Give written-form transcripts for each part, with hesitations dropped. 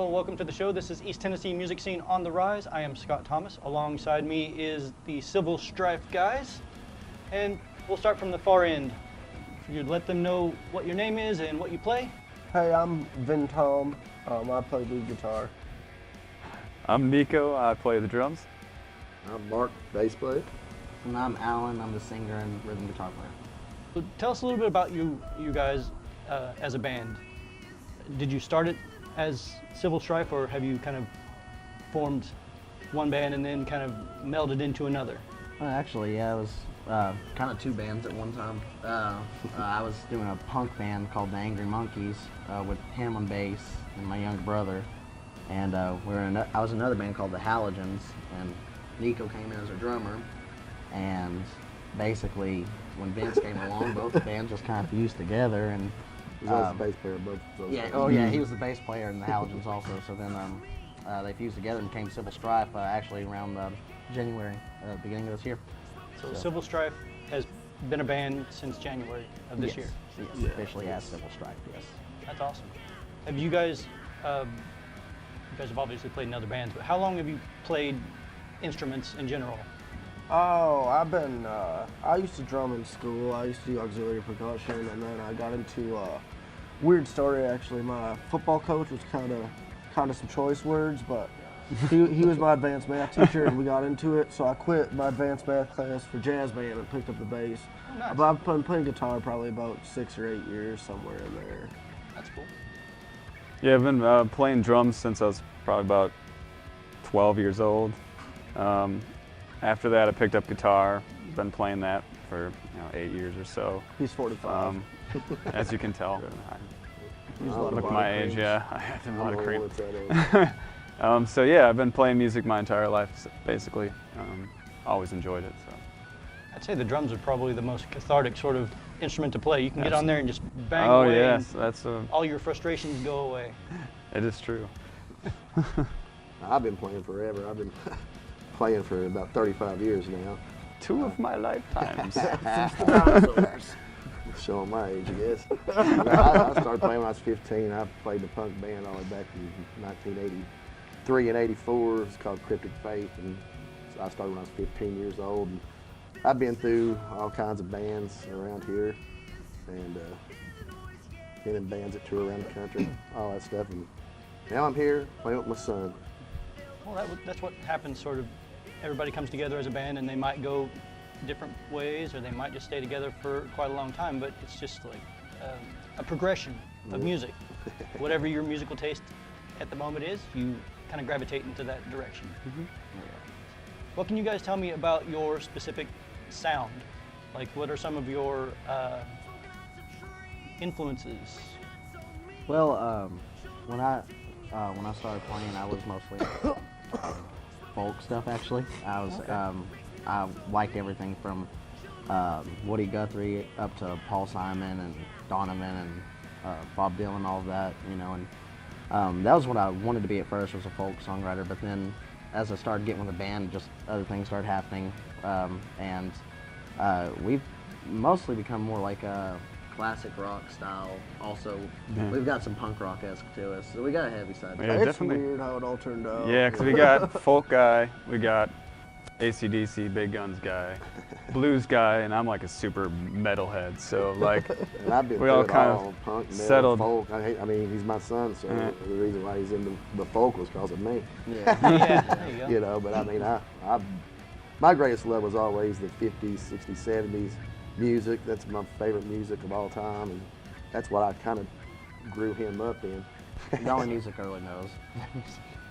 Hello and welcome to the show. This is East Tennessee Music Scene on the Rise. I am Scott Thomas. Alongside me is the Civil Strife guys. And we'll start from the far end. If you'd let them know what your name is and what you play. Hey, I'm Vin Tom. I play lead guitar. I'm Nico. I play the drums. I'm Mark, bass player. And I'm Alan. I'm the singer and rhythm guitar player. So tell us a little bit about you guys as a band. Did you start it as Civil Strife, or have you kind of formed one band and then kind of melded into another? Actually, yeah, it was kind of two bands at one time. I was doing a punk band called the Angry Monkeys with him on bass and my younger brother. And I was in another band called the Halogens, and Nico came in as a drummer. And basically, when Vince came along, both the bands just kind of fused together. And He was the bass player of both of those. yeah, bands. oh yeah, he was the bass player in the Halogens also. So then they fused together and became Civil Strife actually around January, beginning of this year. So Civil Strife has been a band since January of this year. Yes, officially as Civil Strife, yes. That's awesome. Have you guys have obviously played in other bands, but how long have you played instruments in general? Oh, I used to drum in school. I used to do auxiliary percussion, and then I got into weird story actually. My football coach was kind of some choice words, but he was my advanced math teacher, and we got into it. So I quit my advanced math class for jazz band and picked up the bass. Oh, nice. But I've been playing guitar probably about 6 or 8 years, somewhere in there. That's cool. Yeah, I've been playing drums since I was probably about 12 years old. After that, I picked up guitar. Been playing that for 8 years or so. He's 45. As you can tell, He's a I lot of look body my age. creams. Yeah, I have a lot of cream. What's that age? So yeah, I've been playing music my entire life, basically. Always enjoyed it. So. I'd say the drums are probably the most cathartic sort of instrument to play. You can get on there and just bang Oh away. yes, And that's all your frustrations go away. it is true. I've been playing forever. I've been playing for about 35 years now. 2 of my lifetimes. Showing my age, I guess. I started playing when I was 15. I played the punk band all the way back in 1983 and 84. It's called Cryptic Faith, and so I started when I was 15 years old. And I've been through all kinds of bands around here, and been in bands that tour around the country, all that stuff. And now I'm here playing with my son. Well, that's what happens sort of. Everybody comes together as a band and they might go different ways, or they might just stay together for quite a long time, but it's just like a progression of music. Whatever your musical taste at the moment is, you kind of gravitate into that direction. Mm-hmm. What can you guys tell me about your specific sound? Like, what are some of your influences? Well, when I started playing, I was mostly folk stuff. Actually, I liked everything from Woody Guthrie up to Paul Simon and Donovan and Bob Dylan, all of that, and that was what I wanted to be at first, was a folk songwriter. But then, as I started getting with the band, just other things started happening, and we've mostly become more like a classic rock style. Also, we've got some punk rock-esque to us, so we got a heavy side. Yeah, It's definitely. weird how it all turned out. Yeah, because we got folk guy, we got AC/DC, big guns guy, blues guy, and I'm like a super metalhead. So like, And I've been we through all it kind all, of punk, metal, settled. folk. I mean, he's my son, so the reason why he's into the folk was because of me. Yeah. Yeah, there you go. But I mean, my greatest love was always the 50s, 60s, 70s music. That's my favorite music of all time, and that's what I kind of grew him up in. The only music I really knows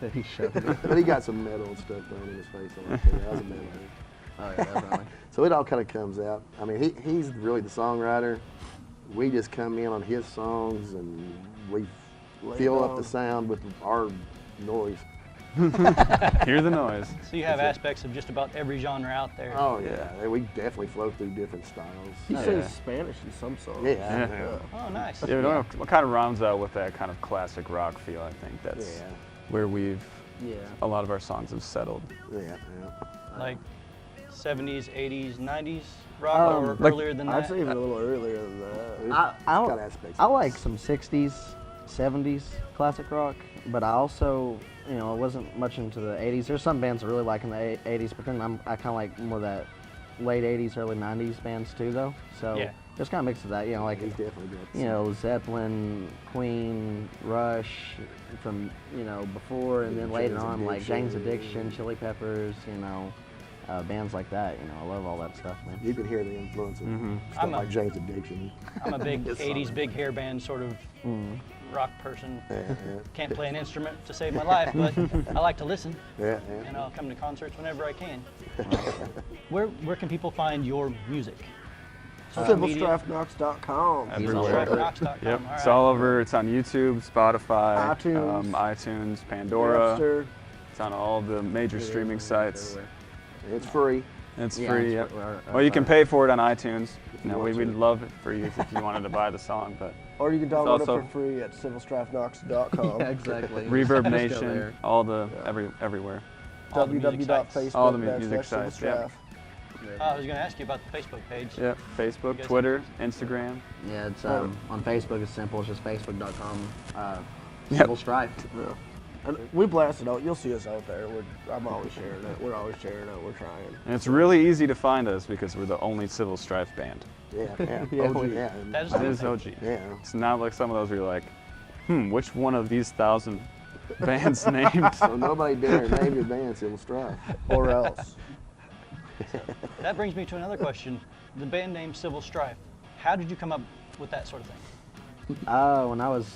that he showed me. But he got some metal and stuff thrown in his face. I like that. I was a metalhead. Oh yeah, definitely. So it all kind of comes out. I mean, he's really the songwriter. We just come in on his songs, and we fill up the sound with our noise. hear the noise. So you have aspects of just about every genre out there. Oh yeah, we definitely flow through different styles. He Oh, sings yeah. Spanish in some songs. Yeah. Oh, nice. Yeah, we don't know what kind of rounds out with that kind of classic rock feel. I think that's Yeah. where Yeah. a lot of our songs have settled. Yeah. Like 70s, 80s, 90s rock, or like, earlier than that? I'd say even a little earlier than that. It's got aspects. I like some 60s 70s classic rock, but I also, you know, I wasn't much into the 80s. There's some bands I really like in the 80s, but then I kind of like more that late 80s, early 90s bands too, though. So Yeah. there's kind of mix of that, you know, like, He's definitely got you know, Zeppelin, Queen, Rush from, you know, before, and then later Jane's on, like Addiction. Jane's Addiction, Chili Peppers, you know, bands like that. You know, I love all that stuff, man. You can hear the influence of stuff I'm a- like Jane's Addiction. I'm a big It's 80s solid. big hair band sort of rock person. Yeah, Can't play an instrument to save my life, but I like to listen, yeah, and I'll come to concerts whenever I can. Where can people find your music? Social media? CivilStrifeKnox.com. Everywhere. CivilStrifeKnox.com, Yep, all it's right. all over. It's on YouTube, Spotify, iTunes. iTunes, Pandora. Napster. It's on all the major streaming sites. It's free. It's Yeah, free. it's Yep. for- Well, you can pay for it on iTunes. No, want we'd to. love it for you if you wanted to buy the song, but Or you can download also- it for free at CivilStrifeKnox.com. Yeah, exactly. Reverb Just go Nation, there. all the everywhere. All the music sites. www.facebook.com/CivilStrife. All the music sites, yeah. I was going to ask you about the Facebook page. Yep, Facebook, guys- Twitter, Instagram. Yeah, it's on Facebook. It's simple. It's just facebook.com. Yep. Civil Strife. Yeah. And we blast it out. You'll see us out there. I'm always sharing it. We're always sharing it. We're trying. And it's really easy to find us because we're the only Civil Strife band. Yeah, yeah. Yeah, OG, we- yeah. That is That is OG. Yeah. It's not like some of those where you're like, which one of these 1,000 bands named? So nobody dare name your band Civil Strife. Or else. That brings me to another question. The band name Civil Strife. How did you come up with that sort of thing? When I was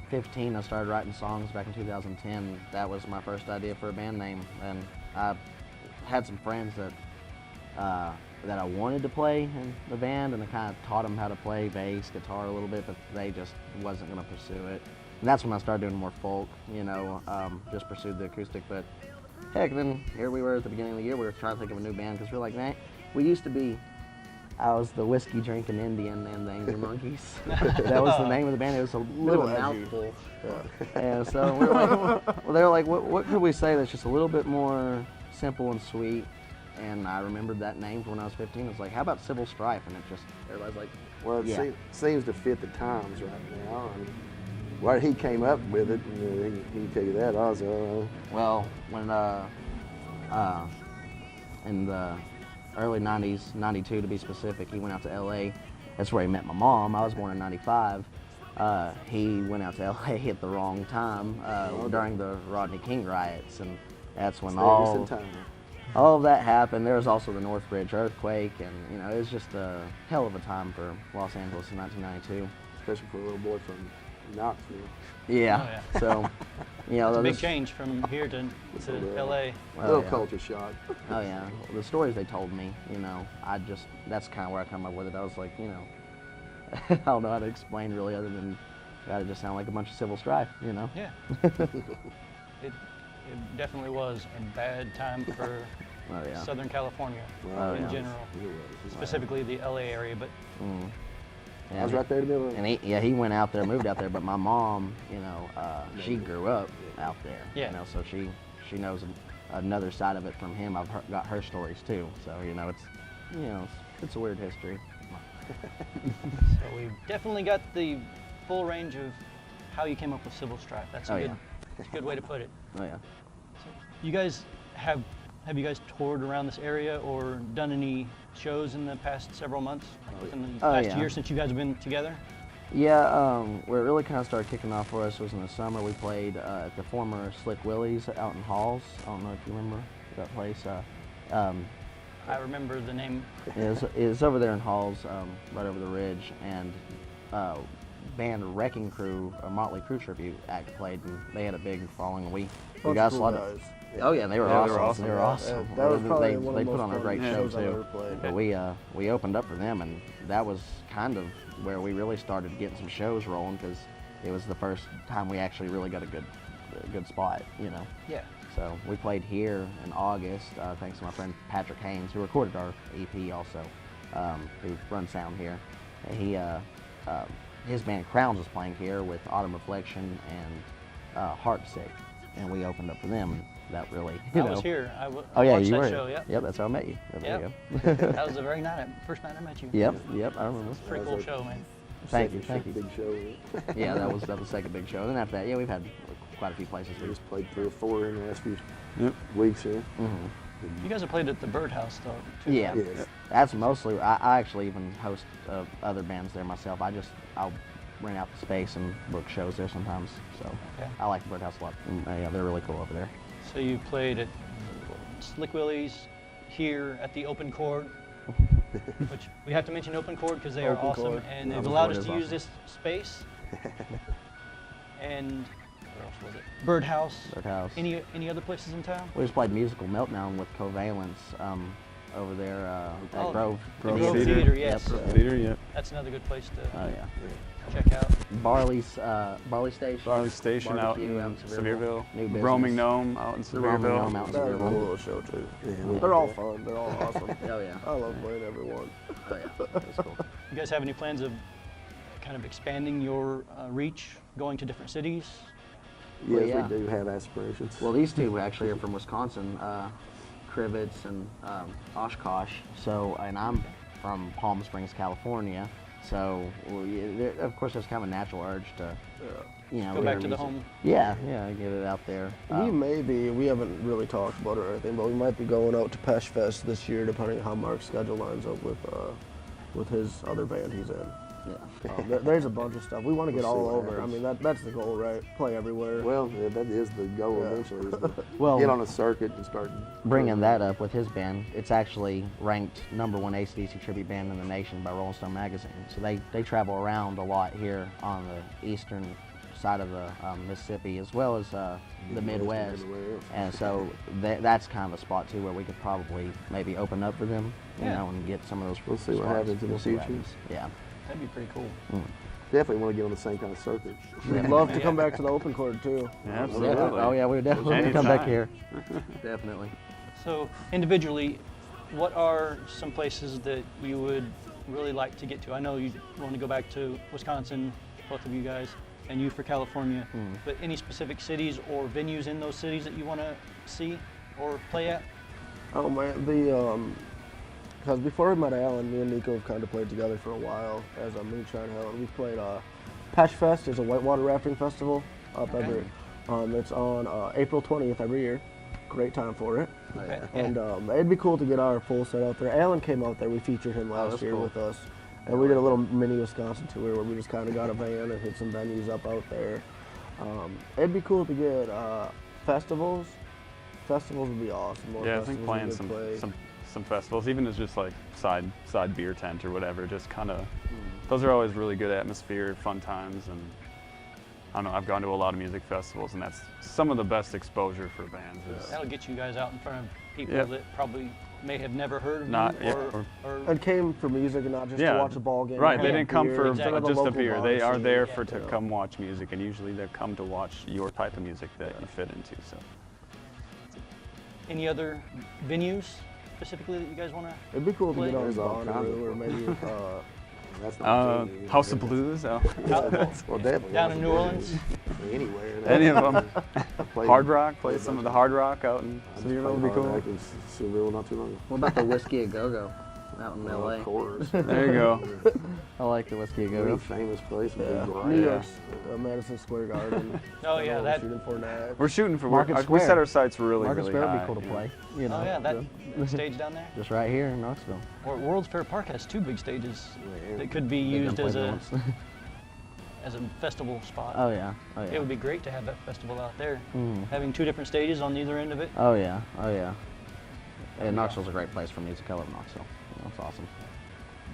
15, I started writing songs back in 2010. That was my first idea for a band name, and I had some friends that I wanted to play in the band, and I kind of taught them how to play bass, guitar a little bit, but they just wasn't going to pursue it. And that's when I started doing more folk, you know, just pursued the acoustic. But heck, then here we were at the beginning of the year. We were trying to think of a new band because we were like, man, we used to be. I was the whiskey drinking Indian and the Angry Monkeys. That was the name of the band. It was a little edgy. mouthful. And so we were like, well, they were like, what could we say that's just a little bit more simple and sweet? And I remembered that name from when I was 15. It was like, how about Civil Strife? And it just, everybody's like, Well, it Yeah. seems to fit the times right now. And where he came up with it, he can tell you that also. well, when in the early 90s, 92 to be specific, he went out to LA. That's where he met my mom. I was born in 95. He went out to LA at the wrong time during the Rodney King riots, and that's when All time. all of that happened. There was also the Northridge earthquake, and you know, it was just a hell of a time for Los Angeles in 1992. Especially for a little boy from Knoxville. Yeah. Oh, So, you know, It's a big this- change from here to LA. Little yeah. culture shock. Oh yeah, the stories they told me, you know, that's kind of where I come up with it. I was like, you know, I don't know how to explain really other than gotta just sound like a bunch of civil strife, you know. Yeah. It definitely was a bad time for Oh yeah. Southern California Oh, in yeah. general, It was. specifically the LA area, but Yeah, I was right there in the middle of And he went out there, moved out there, but my mom, you know, she grew up out there. Yeah. You know, so she knows another side of it from him. I've got her stories too. So you know, it's a weird history. so we've definitely got the full range of how you came up with Civil Strife. That's a Oh, good, yeah. that's a good way to put it. Oh yeah. You guys have you guys toured around this area or done any shows in the past several months, like within the Oh, past yeah. year since you guys have been together? Yeah, where it really kind of started kicking off for us was in the summer. We played at the former Slick Willie's out in Halls. I don't know if you remember that place. I remember the name. It's over there in Halls, right over the ridge, and band Wrecking Crew, a Motley Crue tribute act played, and they had a big following. We Bunch got of a cool lot of. guys. Oh yeah, they were Yeah, they were awesome. awesome. They were awesome. That was probably they one of the put most on a great fun show shows I've ever too. played. But we opened up for them, and that was kind of where we really started getting some shows rolling, because it was the first time we actually really got a good spot, you know. Yeah. So we played here in August, thanks to my friend Patrick Haynes, who recorded our EP also, who runs sound here. And his band Crowns was playing here with Autumn Reflection and Heartsick, and we opened up for them. And that really, I you was know. here. I Oh yeah, watched you that were. show. Yeah. Yep, that's how I met you. There Yep. you go. That was the very first night I met you. Yep, I remember. Pretty cool show, man. Thank you, Second thank you. big show. Yeah, that was the second big show. And then after that, yeah, we've had quite a few places. We just played 3 or 4 in the last few Yep. weeks here. You guys have played at the Birdhouse, though. Too, Yeah, right? Yes. that's mostly. I actually even host other bands there myself. I'll rent out the space and book shows there sometimes. So Okay. I like the Birdhouse a lot. Yeah, they're really cool over there. So you played at Slick Willie's, here at the Open Chord, which we have to mention Open Chord because they are Open awesome, Chord. and they've Open allowed Chord us is to use awesome. this space. And where else was it? Birdhouse. Birdhouse. Any other places in town? We just played Musical Meltdown with Covalence over there at Oh, Grove. the Grove Theater, yes. Yep. Theater, yep. That's another good place to Oh yeah. check out. Barley Station. Barley Station out Barbecue in Sevierville. Sevierville. New business. Roaming Gnome out in The Roaming Gnome Sevierville. out in That was a cool Sevierville. little show too. Yeah, They're all fun. They're all awesome. Oh yeah. I love playing everyone. Oh yeah. That's cool. You guys have any plans of kind of expanding your reach, going to different cities? Yes, Well, yeah. we do have aspirations. Well, these two actually are from Wisconsin, Crivitz and Oshkosh. So, and I'm from Palm Springs, California. So, of course, there's kind of a natural urge to, you know, Go back hear to the music. home. Yeah, get it out there. We haven't really talked about it or anything, but we might be going out to Pesh Fest this year, depending on how Mark's schedule lines up with his other band he's in. Yeah. There's a bunch of stuff. We want to get We'll see all what over. I happens. mean, that's the goal, right? Play everywhere. Well, yeah, that is the goal Yeah. eventually, is to Well, get on a circuit and start bringing that up with his band, it's actually ranked #1 AC/DC tribute band in the nation by Rolling Stone magazine. So they travel around a lot here on the eastern side of the Mississippi, as well as the Midwest. everywhere else. And so that's kind of a spot too where we could probably maybe open up for them, you Yeah. know, and get some of those. We'll see what spots. happens in the We'll see what future. happens. Yeah. That'd be pretty cool. Definitely want to get on the same kind of circuit. We'd love to Yeah. come back to the open chord too. Yeah, Yeah. absolutely. Oh yeah, we would definitely come back Anytime. here. Definitely. So individually, what are some places that you would really like to get to? I know you want to go back to Wisconsin, both of you guys, and you for California, but any specific cities or venues in those cities that you want to see or play at? Oh man, because before we met Alan, me and Nico have kind of played together for a while as a Moonshine Hill, and we played Pesh Fest is a whitewater rafting festival up Okay. every. It's on April 20th every year. Great time for it. Okay. And it'd be cool to get our full set out there. Alan came out there. We featured him last that's year cool. with us. And we did a little mini Wisconsin tour where we just kind of got a van and hit some venues up out there. It'd be cool to get festivals. Festivals would be awesome. More Yeah, I think festivals playing we could play. some festivals, even as just like side beer tent or whatever, just kind of, those are always really good atmosphere, fun times, and I don't know, I've gone to a lot of music festivals, and that's some of the best exposure for bands. Is That'll get you guys out in front of people Yeah. that probably may have never heard of Not- you yeah, or And came for music and not just Yeah, to watch a ball game. Right, and they have didn't come beer for instead of the just a local beer. bar They are scene. there Yeah. to come watch music, and usually they come to watch your type of music that you fit into. So any other venues specifically that you guys want to? It'd be cool to get on There's all kinds Bonnaroo of or maybe That's not true. House of Blues, Well, definitely. Down in New Orleans? Anywhere. any of them. Played- Hard Rock, play played some a of the bunch Hard Rock out in I just Sevierville played would be Hard cool. Rock in Sevierville not too long ago. What about the Whiskey a Go Go out in LA? Of course. There you go. I like the Whiskey a Go Very Go. famous place. Would yeah. be great. New York's Madison Square Garden. Oh, yeah, We're that- shooting for that. We're shooting for Market we Square. set our sights really, Market really Square high. would be cool to you know. play. You know, Oh yeah, that stage down there. just right here in Knoxville. Or World's Fair Park has two big stages Yeah. that could be They've used been as played a once. as a festival spot. Oh yeah. Oh yeah. It would be great to have that festival out there, Mhm. having two different stages on either end of it. Oh yeah. Oh yeah. And Knoxville's a great place for music. I love Knoxville. You know, it's awesome.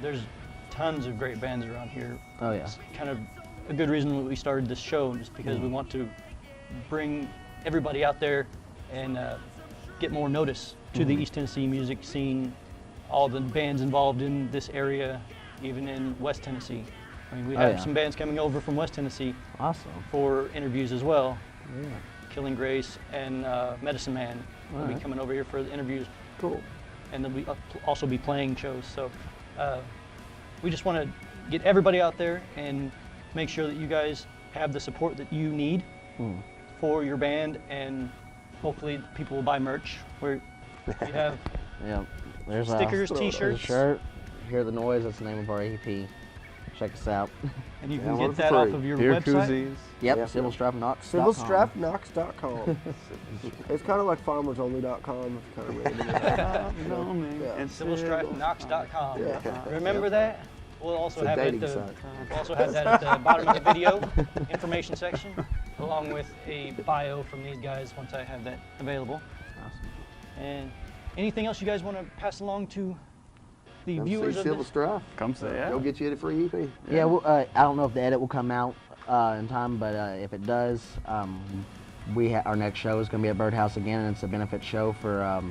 There's tons of great bands around here. Oh yeah. It's kind of a good reason that we started this show, just because we want to bring everybody out there and get more notice to the East Tennessee music scene, all the bands involved in this area, even in West Tennessee. I mean, we Oh, have yeah. some bands coming over from West Tennessee Awesome. for interviews as well. Yeah. Killing Grace and Medicine Man will be Alright. coming over here for the interviews. Cool. And then we also be playing shows. So we just want to get everybody out there and make sure that you guys have the support that you need for your band, and hopefully people will buy merch. We have Yeah. There's stickers, there's a T-shirts. shirt. Hear the Noise. That's the name of our EP. check us out. And you Yeah, can one get for that off free. of your Beer website. koozies. Yep, Yeah. civilstrifeknox.com. Civilstrifeknox.com. It's kind of like farmersonly.com. It's kind of random. Yeah. Civilstrifeknox.com. Yeah. Remember that? We'll also It's a have dating it. site. We'll also have that at the bottom of the video information section, along with a bio from these guys once I have that available. And anything else you guys want to pass along to the Come viewers see of Civil this? Strife. Come say, yeah. Go get you a free EP. Yeah, well, I don't know if the edit will come out in time, but if it does, our next show is going to be at Birdhouse again, and it's a benefit show for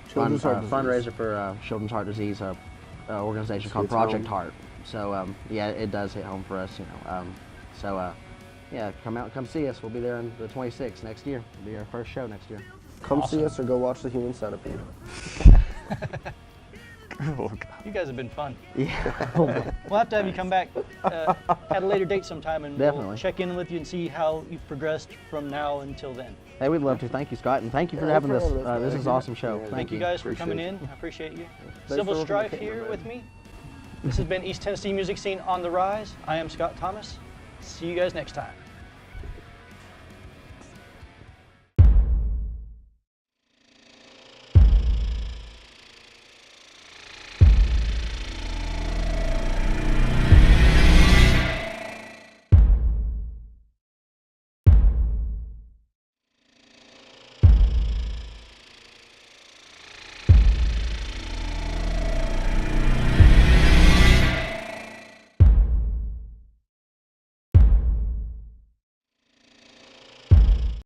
Children's Heart Disease. fundraiser for Children's Heart Disease, organization called Hits Project home. Heart. So yeah, it does hit home for us, you know. Yeah, come out and come see us. We'll be there on the 26th next year. It'll be our first show next year. Come see us or go watch The Human Centipede. Oh, God. You guys have been fun. Yeah. We'll have to have you come back at a later date sometime, and we'll Definitely. check in with you and see how you've progressed from now until then. Hey, we'd love to. Thank you, Scott, and thank you for Yeah, having thanks this. for having us, This man. is an awesome show. Yeah, Thank you guys for Appreciate coming it. in. I appreciate you. for Civil looking at Strife the camera, here man. with me. This has been East Tennessee music scene on the rise. I am Scott Thomas. See you guys next time.